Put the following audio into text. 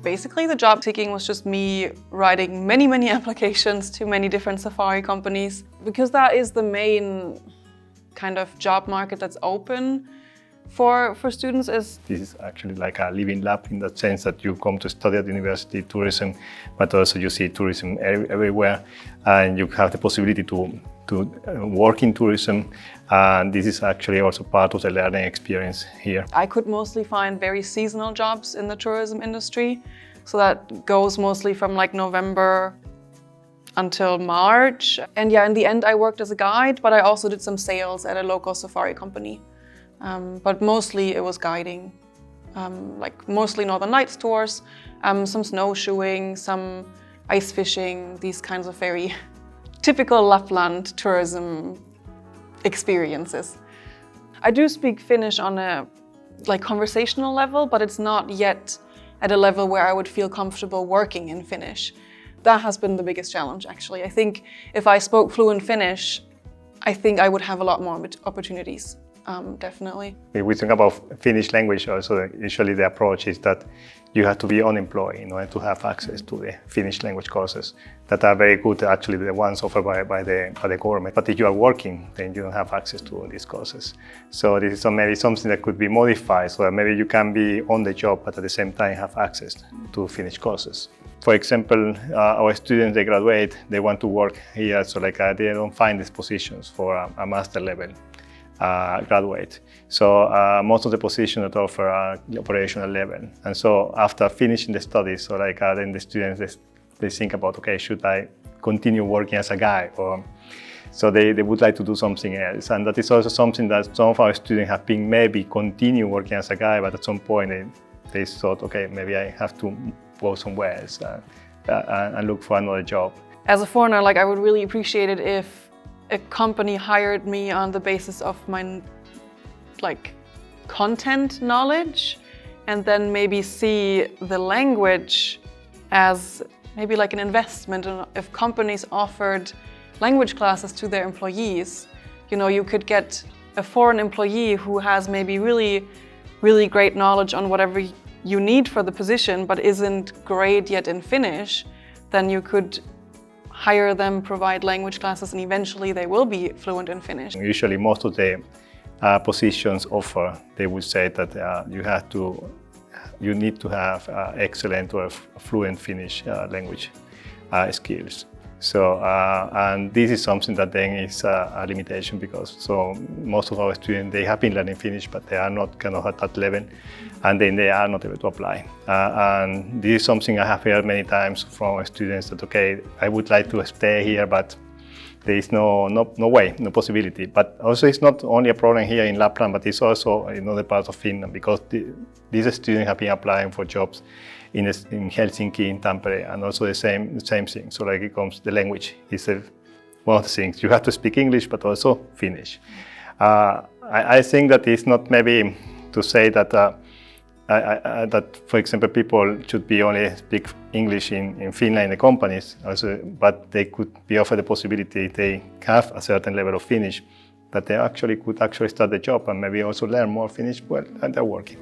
Basically, the job seeking was just me writing many applications to many different safari companies, because that is the main kind of job market that's open for students. This is actually like a living lab in the sense that you come to study at university tourism, but also you see tourism everywhere, and you have the possibility to work in tourism, and this is actually also part of the learning experience here. I could mostly find very seasonal jobs in the tourism industry, so that goes mostly from like November until March. And yeah, in the end I worked as a guide, but I also did some sales at a local safari company. But mostly it was guiding, like mostly Northern Lights tours, some snowshoeing, some ice fishing, these kinds of very typical Lapland tourism experiences. I do speak Finnish on a conversational level, but it's not yet at a level where I would feel comfortable working in Finnish. That has been the biggest challenge, actually. I think if I spoke fluent Finnish, I think I would have a lot more opportunities. Definitely. If we think about Finnish language also, usually the approach is that you have to be unemployed in order to have access to the Finnish language courses that are very good, actually the ones offered by the government. But if you are working, then you don't have access to these courses. So this is maybe something that could be modified, so that maybe you can be on the job, but at the same time have access to Finnish courses. For example, our students, they graduate, they want to work here, so they don't find these positions for a master level graduate. So most of the positions that offer are operational level. And so after finishing the studies, so then the students, they think about, okay, should I continue working as a guide? Or so they would like to do something else. And that is also something that some of our students have been maybe continue working as a guide, but at some point they thought, okay, maybe I have to go somewhere else and look for another job. As a foreigner, I would really appreciate it if a company hired me on the basis of my content knowledge, and then maybe see the language as maybe an investment. And if companies offered language classes to their employees, you could get a foreign employee who has maybe really great knowledge on whatever you need for the position, but isn't great yet in Finnish, then you could hire them, provide language classes, and eventually they will be fluent in Finnish. Usually most of the positions offer, they would say that you need to have excellent or fluent Finnish language skills. So, and this is something that then is a limitation, because most of our students, they have been learning Finnish, but they are not at that level, and then they are not able to apply. And this is something I have heard many times from students that, okay, I would like to stay here, but there is no way, no possibility. But also it's not only a problem here in Lapland, but it's also in other parts of Finland, because these students have been applying for jobs in Helsinki, in Tampere, and also the same thing. So it comes, the language is one of the things. You have to speak English, but also Finnish. I think that it's not maybe to say that that, for example, people should be only speak English in Finland in the companies, also, but they could be offered the possibility, if they have a certain level of Finnish, that they could start the job and maybe also learn more Finnish while they're working.